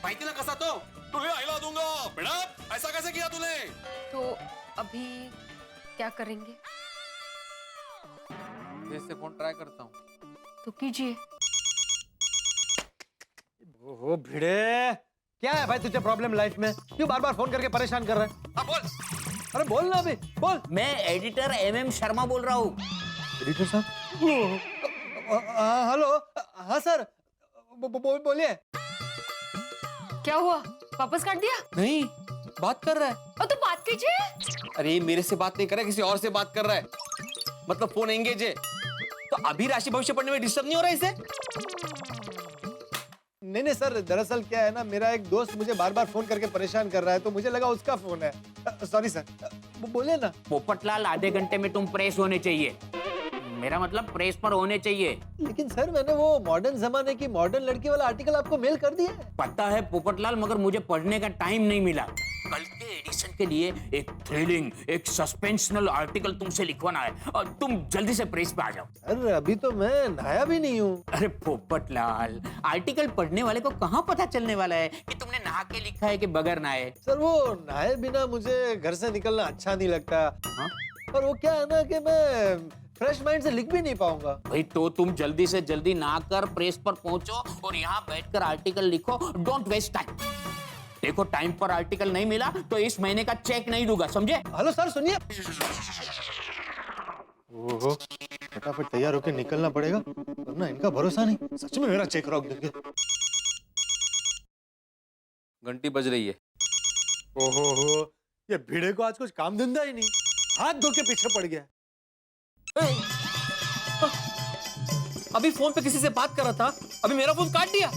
S4: माहिती ना कसा तो तुझे हिला दूंगा। बेटा ऐसा कैसे किया तूने?
S3: तो अभी क्या करेंगे?
S8: फिर से फोन ट्राई करता हूँ।
S3: तो कीजिए।
S12: ओहो भिड़े, क्या है भाई तुझे प्रॉब्लम लाइफ में? क्यों बार बार फोन करके परेशान कर रहा है?
S4: अब बोल।
S12: अरे बोल ना अभी, बोल।
S13: मैं एडिटर MM शर्मा बोल रहा हूँ।
S12: एडिटर साहब? हेलो, हाँ सर, बोलिए।
S3: क्या हुआ, वापस काट दिया?
S4: नहीं, बात कर रहा है।
S3: तो बात कीजिए।
S4: अरे मेरे से बात नहीं कर रहा है, किसी और से बात कर रहा है। मतलब फोन एंगेज है। तो अभी राशि भविष्य पढ़ने में डिस्टर्ब नहीं हो रहा है इसे?
S12: नहीं सर, दरअसल क्या है ना, मेरा एक दोस्त मुझे बार बार फोन करके परेशान कर रहा है, तो मुझे लगा उसका फोन है। सॉरी सर, बोले ना।
S13: पोपटलाल, आधे घंटे में तुम प्रेस होने चाहिए। मेरा मतलब प्रेस पर होने चाहिए।
S12: लेकिन सर, मैंने वो मॉडर्न जमाने की मॉडर्न लड़की वाला आर्टिकल आपको मेल कर दिया है।
S13: पता है पोपटलाल, मगर मुझे पढ़ने का टाइम नहीं मिला। कल के एडिशन के लिए एक थ्रिलिंग, एक सस्पेंशनल आर्टिकल तुमसे लिखवाना है और तुम जल्दी से प्रेस पे आ जाओ।
S12: सर अभी तो मैं नहाया भी नहीं हूँ।
S13: अरे पोपटलाल, आर्टिकल पढ़ने वाले को कहाँ पता चलने वाला है कि तुमने नहा के लिखा है कि बगैर नहाए।
S12: सर वो नहाए बिना मुझे घर से निकलना अच्छा नहीं लगता।
S13: हाँ?
S12: और वो क्या है ना कि मैं फ्रेश माइंड से लिख भी नहीं पाऊंगा।
S13: भाई तो तुम जल्दी से जल्दी नहाकर प्रेस पर पहुंचो और यहाँ बैठकर आर्टिकल लिखो। Don't waste time. देखो टाइम पर आर्टिकल नहीं मिला तो इस महीने का चेक नहीं दूंगा, समझे?
S12: हेलो सर, सुनिए। ओहो, फटाफट तैयार होकर निकलना पड़ेगा वरना इनका भरोसा नहीं, सच में मेरा चेक रोक देंगे।
S8: घंटी बज रही है।
S12: ओहो, ये भिड़े को आज कुछ काम धंधा ही नहीं, हाथ धो के पीछे पड़ गया।
S4: अभी फोन पे किसी से बात कर रहा था, अभी मेरा फोन काट दिया।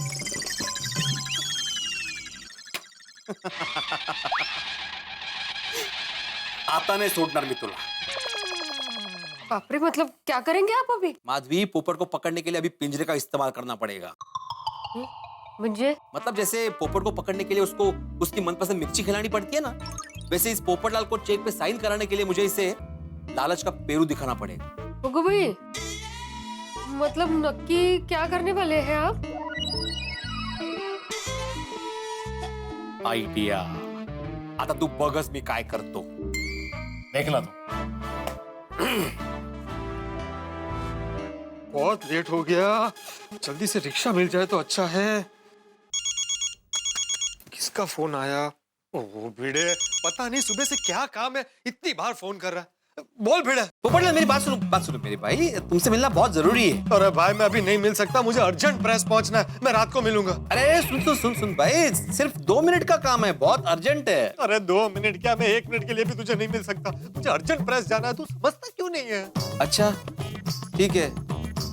S4: आता नहीं सोडणार मी तुला।
S3: बाप रे, मतलब क्या करेंगे आप अभी?
S4: माधवी, पोपट को पकड़ने के लिए अभी पिंजरे का इस्तेमाल करना पड़ेगा।
S3: मुझे
S4: मतलब जैसे पोपट को पकड़ने के लिए उसको उसकी मनपसंद मिर्ची खिलानी पड़ती है ना, वैसे इस पोपटलाल को चेक पे साइन कराने के लिए मुझे इसे लालच का पेरू दिखाना पड़ेगा।
S3: ओगो भाई, मतलब नक्की क्या करने वाले हैं आप?
S4: आइडिया। आता तू बघच मी काय करतो,
S8: देखना तो।
S12: बहुत लेट हो गया, जल्दी से रिक्शा मिल जाए तो अच्छा है। किसका फोन आया? ओह भिड़े, पता नहीं सुबह से क्या काम है, इतनी बार फोन कर रहा है। बोल भिड़े।
S4: पोपटलाल मेरी बात सुनो मेरे भाई, तुमसे मिलना बहुत जरूरी है।
S12: अरे भाई मैं अभी नहीं मिल सकता, मुझे अर्जेंट प्रेस पहुंचना है, मैं रात को मिलूंगा।
S4: अरे सुन भाई, सिर्फ 2 मिनट का काम है, बहुत अर्जेंट है।
S12: अरे 2 मिनट क्या, मैं 1 मिनट के लिए भी तुझे नहीं मिल सकता, मुझे अर्जेंट प्रेस जाना है, तू समझता क्यों नहीं है?
S4: अच्छा ठीक है,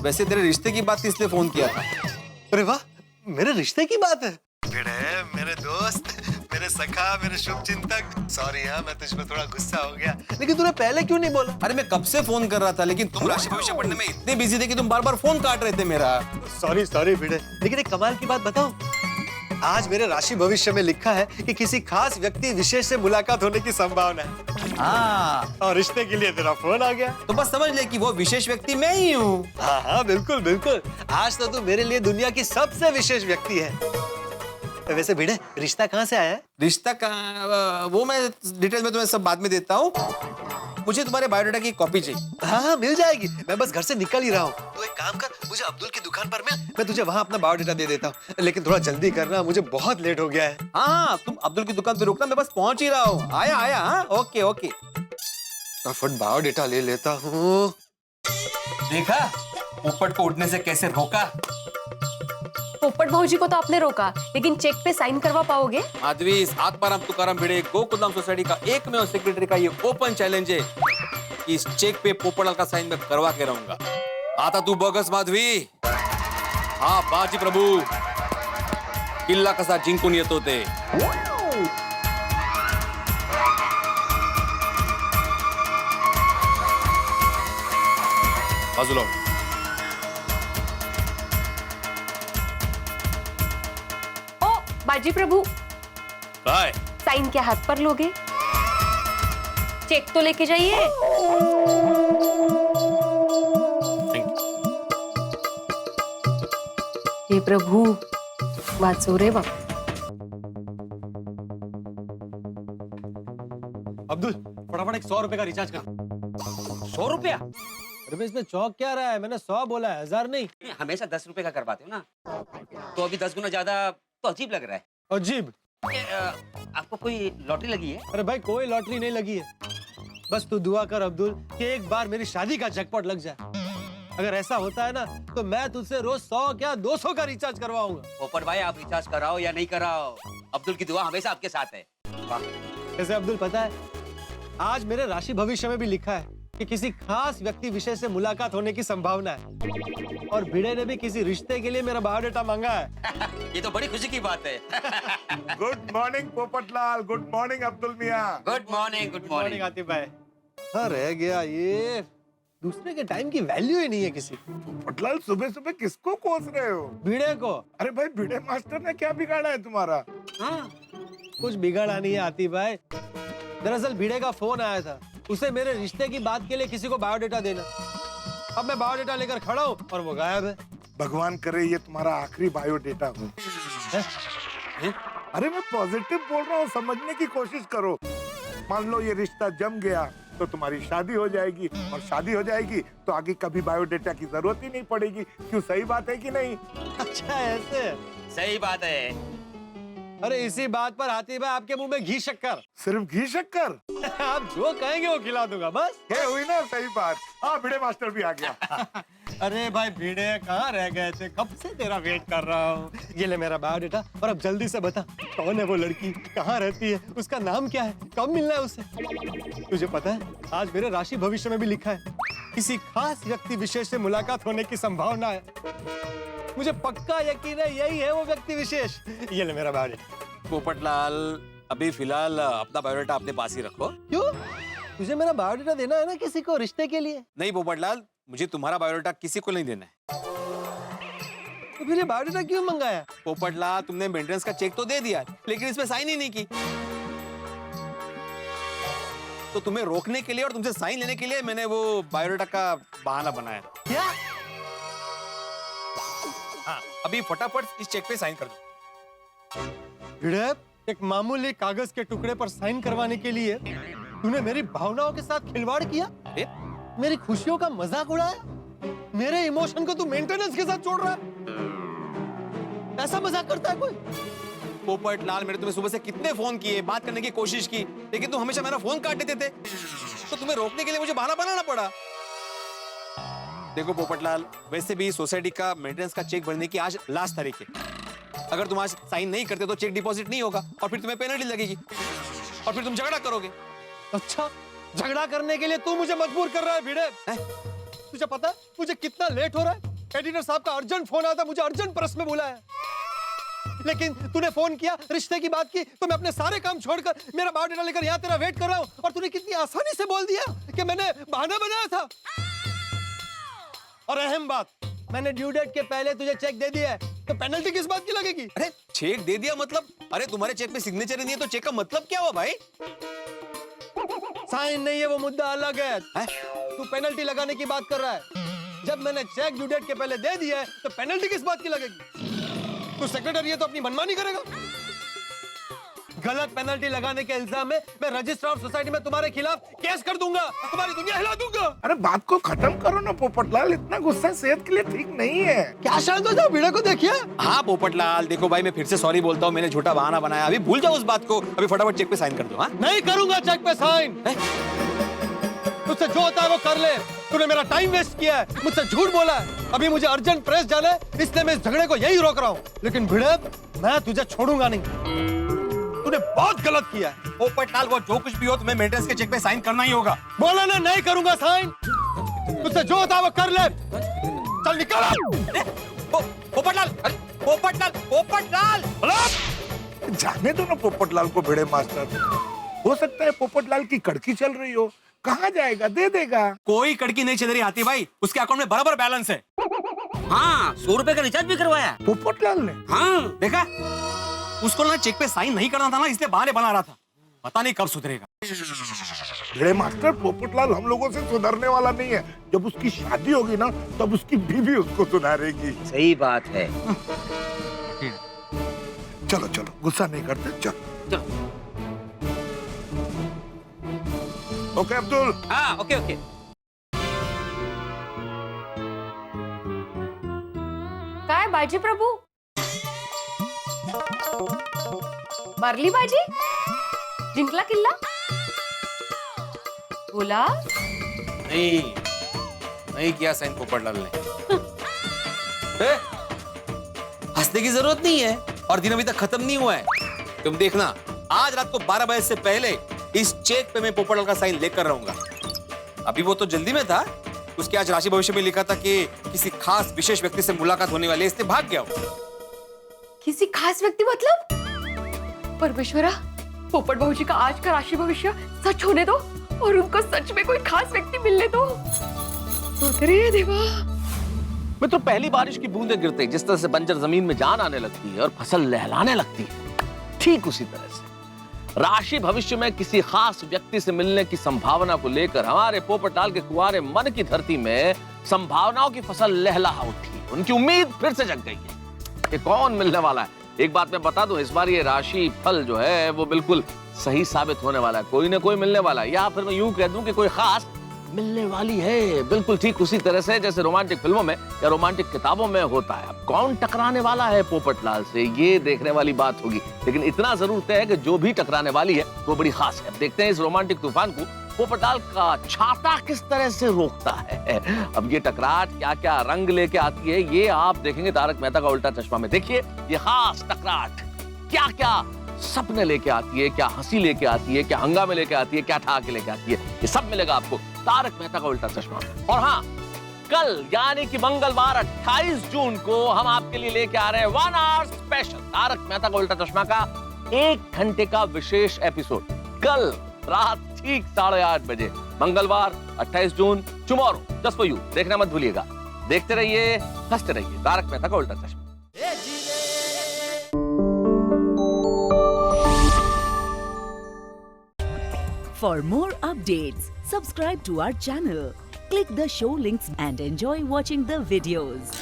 S4: वैसे तेरे रिश्ते की बात इसलिए फोन किया था।
S12: अरे वाह, मेरे रिश्ते की बात है। भिड़े मेरे दोस्त, मेरे सखा, मेरे शुभ चिंतक, सॉरी हाँ मैं तुझ पे थोड़ा गुस्सा हो गया, लेकिन तूने पहले क्यों नहीं बोला?
S4: अरे मैं कब से फोन कर रहा था, लेकिन तुम राशि भविष्य पढ़ने में इतने बिजी थे कि तुम बार बार फोन काट रहे थे मेरा।
S12: सॉरी भिड़े, लेकिन एक कमाल की बात बताऊं, आज मेरे राशि भविष्य में लिखा है कि किसी खास व्यक्ति विशेष से मुलाकात होने की संभावना है।
S4: हाँ,
S12: और रिश्ते के लिए तेरा फोन आ गया,
S4: तो बस समझ ले कि वो विशेष व्यक्ति मैं ही हूँ।
S12: हाँ बिल्कुल, आज तो तू मेरे लिए दुनिया की सबसे विशेष व्यक्ति है। वैसे भिड़े, रिश्ता कहाँ से आया है?
S4: रिश्ता का वो मैं डिटेल में तुम्हें सब बाद में देता हूँ, मुझे तुम्हारे बायोडाटा की कॉपी चाहिए।
S12: हाँ मिल जाएगी, मैं बस घर से निकल ही रहा हूँ। तो एक काम कर, मुझे अब्दुल की दुकान पर मिल, मैं तुझे वहाँ अपना बायोडाटा दे देता हूँ, लेकिन थोड़ा जल्दी करना, मुझे बहुत लेट हो गया है।
S4: हाँ तुम अब्दुल की दुकान पे रुकना, मैं बस पहुंच ही रहा हूँ। आया हाँ, ओके।
S12: फटाफट बायोडाटा ले लेता हूँ।
S11: देखा पोपट को उड़ने से कैसे रोका।
S3: पोपट भाऊजी को तो आपने रोका, लेकिन चेक पे साइन करवा पाओगे?
S4: माधवी, आत्माराम तुकाराम भिड़े गोकुलधाम सोसाइटी का एकमेव सेक्रेटरी का ये ओपन चैलेंज है कि इस चेक पे पोपटलाल का साइन मैं करवा के रहूंगा। आता तू बगस माधवी। हाँ बाजी प्रभू, किल्ला कसा जिंकून येतो ते। बाजूला हो.
S3: ओ बाजी प्रभू,
S11: काय
S3: साइन क्या हाथ पर लोगे? चेक तो लेके जाइए। हे प्रभु, वाचो रे बाप।
S12: अब्दुल फटाफट एक 100 रुपए का रिचार्ज कर।
S10: 100 रुपया?
S12: अरे इसमें चौक क्या रहा है, मैंने 100 बोला है, 1000 नहीं।
S10: हमेशा 10 रुपए का करवाते हो ना, तो अभी 10 गुना ज्यादा तो अजीब लग रहा है।
S12: अजीब?
S10: आपको कोई लॉटरी लगी है?
S12: अरे भाई कोई लॉटरी नहीं लगी है, बस तू दुआ कर अब्दुल कि एक बार मेरी शादी का जैकपॉट लग जाए। अगर ऐसा होता है ना तो मैं तुझसे रोज 100 क्या 200 का रिचार्ज करवाऊंगा।
S10: पोपट भाई, आप रिचार्ज कराओ या नहीं कराओ, अब्दुल की दुआ हमेशा आपके साथ है।
S12: वैसे अब्दुल पता है, आज मेरे राशि भविष्य में भी लिखा है कि किसी खास व्यक्ति विशेष से मुलाकात होने की संभावना है, और भिड़े ने भी किसी रिश्ते के लिए मेरा बायोडाटा मांगा है।
S10: ये तो बड़ी खुशी की बात है।
S14: Good morning Popatlal, good morning Abdul Miyan.
S10: Good morning, good morning
S12: Atif भाई। हाँ रह गया ये, दूसरे के टाइम की वैल्यू ही नहीं है किसी।
S14: पोपटलाल सुबह सुबह किसको कोस रहे हो?
S12: भिड़े को।
S14: अरे भाई भिड़े मास्टर ने क्या बिगाड़ा है तुम्हारा?
S12: हाँ कुछ बिगाड़ा नहीं है आतिफ भाई, दरअसल भिड़े का फोन आया था, उसे मेरे रिश्ते की बात के लिए किसी को बायोडाटा देना। अब मैं बायोडाटा लेकर खड़ा हूँ और वो गायब है।
S14: भगवान करे ये तुम्हारा आखिरी बायोडेटा हो। अरे मैं पॉजिटिव बोल रहा हूँ, समझने की कोशिश करो। मान लो ये रिश्ता जम गया तो तुम्हारी शादी हो जाएगी, और शादी हो जाएगी तो आगे कभी बायोडेटा की जरूरत ही नहीं पड़ेगी। क्यों, सही बात है कि नहीं?
S12: अच्छा ऐसे?
S10: सही बात है।
S12: अरे इसी बात पर आतिफ भाई आपके मुंह में घी शक्कर।
S14: सिर्फ घी शक्कर?
S12: आप जो कहेंगे वो खिला दूंगा बस।
S14: ये हुई ना सही बात। हाँ भिड़े मास्टर भी आ गया।
S12: अरे भाई भिड़े कहाँ रह गए थे, कब से तेरा वेट कर रहा हूँ। ये ले मेरा बायोडाटा, और अब जल्दी से बता कौन है वो लड़की, कहाँ रहती है, उसका नाम क्या है, कब मिलना है उसे। तुझे पता है आज मेरे राशि भविष्य में भी लिखा है किसी खास व्यक्ति विशेष से मुलाकात होने की संभावना है। मुझे पक्का यकीन है यही है वो व्यक्ति विशेष। ये ले मेरा बायोडाटा।
S4: पोपटलाल अभी फिलहाल अपना बायोडाटा अपने पास ही रखो।
S12: क्यों, तुझे मेरा बायोडाटा देना है ना किसी को रिश्ते के लिए?
S4: नहीं पोपटलाल, मुझे तुम्हारा बायोडाटा किसी को नहीं देना है।
S12: तो फिर ये बायोडाटा क्यों मंगाया?
S4: पोपटलाल तुमने मेंटेनेंस का चेक तो दे दिया, लेकिन इसमें साइन ही नहीं की। तो तुम्हें रोकने के लिए और तुमसे साइन लेने के लिए मैंने वो बायोडाटा का बहाना बनाया।
S12: क्या?
S11: हाँ, अभी फटाफट इस चेक पे साइन कर दो।
S12: भिड़े, एक मामूली कागज के टुकड़े पर साइन करवाने के लिए तूने मेरी भावनाओं के साथ खिलवाड़ किया, मेरी खुशियों का मजाक उड़ाया, मेरे इमोशन को तू मेंटेनेंस के साथ जोड़ रहा है। ऐसा मजाक करता है कोई?
S4: पोपटलाल मैंने तुम्हें सुबह से कितने फोन किए, बात करने की कोशिश की, लेकिन तुम हमेशा मेरा फोन काट देते थे। तो तुम्हें रोकने के लिए मुझे बहाना बनाना पड़ा। देखो पोपटलाल, वैसे भी सोसाइटी का मेंटेनेंस का चेक भरने की आज लास्ट तारीख है। अगर तुम आज साइन नहीं करते तो चेक डिपॉजिट नहीं होगा और फिर तुम्हें पेनल्टी लगेगी और फिर तुम झगड़ा करोगे।
S12: अच्छा, झगड़ा करने के लिए तू मुझे मजबूर कर रहा है भिड़े? तुझे पता है मुझे कितना लेट हो रहा है? एडिटर साहब का अर्जेंट फोन आया था, मुझे अर्जेंट प्रेस में बुलाया है। लेकिन तूने फोन किया, रिश्ते की बात की, तो मैं अपने सारे काम छोड़कर मेरा बायोडाटा लेकर यहाँ तेरा वेट कर रहा हूँ और तूने कितनी आसानी से बोल दिया कि मैंने बहाना बनाया था। और अहम बात, मैंने ड्यू डेट के पहले तुझे चेक दे दिया है, तो पेनल्टी किस बात की लगेगी?
S4: अरे चेक दे दिया मतलब? अरे तुम्हारे चेक पे सिग्नेचर नहीं है तो चेक का मतलब क्या हुआ भाई?
S12: साइन नहीं है वो मुद्दा अलग है। तू पेनल्टी लगाने की बात कर रहा है। जब मैंने चेक ड्यू डेट के पहले दे दिया है तो पेनल्टी किस बात की लगेगी? तू सेक्रेटरी है तो अपनी मनमानी करेगा। गलत पेनल्टी लगाने के इल्जाम में मैं रजिस्ट्रार ऑफ सोसाइटी में तुम्हारे खिलाफ केस कर दूंगा, तुम्हारी दुनिया हिला दूंगा।
S14: अरे बात को खत्म करो ना पोपटलाल, इतना गुस्सा सेहत के लिए ठीक नहीं है।
S12: क्या शांत हो जाओ, भिड़े को देखिए।
S4: हाँ पोपटलाल, देखो भाई मैं फिर से सॉरी बोलता हूँ, मैंने झूठा बहाना बनाया। अभी भूल जाओ उस बात को, अभी फटाफट चेक पे साइन कर दो। हाँ
S12: नहीं करूंगा चेक पे साइन। तुझसे जो होता है वो कर ले। तूने मेरा टाइम वेस्ट किया है, मुझसे झूठ बोला है। अभी मुझे अर्जेंट प्रेस जाना है, इसलिए मैं इस झगड़े को यही रोक रहा हूँ। लेकिन भिड़े, मैं तुझे छोड़ूंगा नहीं। तूने बहुत गलत किया है।
S4: पोपटलाल, वो जो कुछ भी हो तुम्हें मेंटेनेंस के चेक पे साइन करना ही होगा।
S12: बोला ना नहीं करूंगा साइन। तुझसे जो होता है वो कर ले। चल निकल।
S4: पोपटलाल, पोपटलाल, पोपटलाल,
S14: जाने दो ना पोपटलाल को भिड़े मास्टर। हो सकता है पोपटलाल की कड़की चल रही हो, कहाँ जाएगा, दे देगा।
S4: कोई कड़की नहीं चल रही आती भाई, उसके अकाउंट में बराबर बैलेंस है।
S10: हाँ, 100 रुपए का रिचार्ज भी करवाया
S14: पोपटलाल ने।
S4: हाँ देखा, उसको ना चेक पे साइन नहीं करना था ना, इसलिए बहाने बना रहा था। पता नहीं कब सुधरेगा।
S14: भिड़े मास्टर, पोपटलाल हम लोगों से सुधरने वाला नहीं है। जब उसकी शादी होगी ना तब उसकी बीवी उसको सुधारेगी।
S9: सही बात है।
S14: चलो चलो, गुस्सा नहीं करते, चलो। ओके अब्दुल।
S1: हाँ ओके ओके।
S2: काय बाजी प्रभू? मारली बाजी? जिंकला किल्ला? बोला?
S4: नहीं किया साइन पोपटलाल ने। हंसने की जरूरत नहीं है, और दिन अभी तक खत्म नहीं हुआ है। तुम देखना, आज रात को 12 बजे से पहले इस चेक पे मैं पोपटलाल का साइन लेकर रहूंगा। अभी वो तो जल्दी में था, उसके आज राशि भविष्य में लिखा था कि किसी खास विशेष व्यक्ति से मुलाकात होने वाली है, इसलिए भाग गया।
S2: किसी खास व्यक्ति मतलब? परमेश्वरा, पोपट बाबूजी का आज का राशि भविष्य सच होने दो और उनको सच में कोई खास व्यक्ति मिलने दो। उतरे देवा।
S9: मैं तो पहली बारिश की बूंदें गिरते जिस तरह से बंजर जमीन में जान आने लगती है और फसल लहलाने लगती है, ठीक उसी तरह से राशि भविष्य में किसी खास व्यक्ति से मिलने की संभावना को लेकर हमारे पोपटलाल के कुंवारे मन की धरती में संभावनाओं की फसल लहला उठी। उनकी उम्मीद फिर से जग गई है कि कौन मिलने वाला है। एक बात मैं बता दूं, इस बार ये राशि फल जो है वो बिल्कुल सही साबित होने वाला है। कोई ना कोई मिलने वाला है, या फिर मैं यूं कह दूं कि कोई खास मिलने वाली है, बिल्कुल ठीक उसी तरह से जैसे रोमांटिक फिल्मों में या रोमांटिक किताबों में होता है। अब कौन टकराने वाला है पोपटलाल से, ये देखने वाली बात होगी। लेकिन इतना जरूर तय है कि जो भी टकराने वाली है वो बड़ी खास है। अब देखते हैं इस रोमांटिक तूफान को पोपटलाल का छाता किस तरह से रोकता है। अब ये टकराहट क्या क्या रंग लेके आती है, ये आप देखेंगे तारक मेहता का उल्टा चश्मा में। देखिए ये खास टकराहट क्या क्या सपने लेके आती है, क्या हंसी लेके आती है, क्या हंगामे लेके आती है, क्या ठहाके लेके आती है, ये सब मिलेगा आपको तारक मेहता का उल्टा चश्मा में। और हाँ, कल यानी कि मंगलवार 28 जून को हम आपके लिए लेके आ रहे हैं 1 आवर स्पेशल तारक मेहता का उल्टा चश्मा का 1 घंटे का विशेष एपिसोड। कल रात ठीक 8:30 बजे, मंगलवार 28 जून, टुमारो जस्ट फॉर यू। देखना मत भूलिएगा। देखते रहिए, हंसते रहिए। तारक मेहता का उल्टा चश्मा।
S15: For more updates, subscribe to our channel, click the show links and enjoy watching the videos.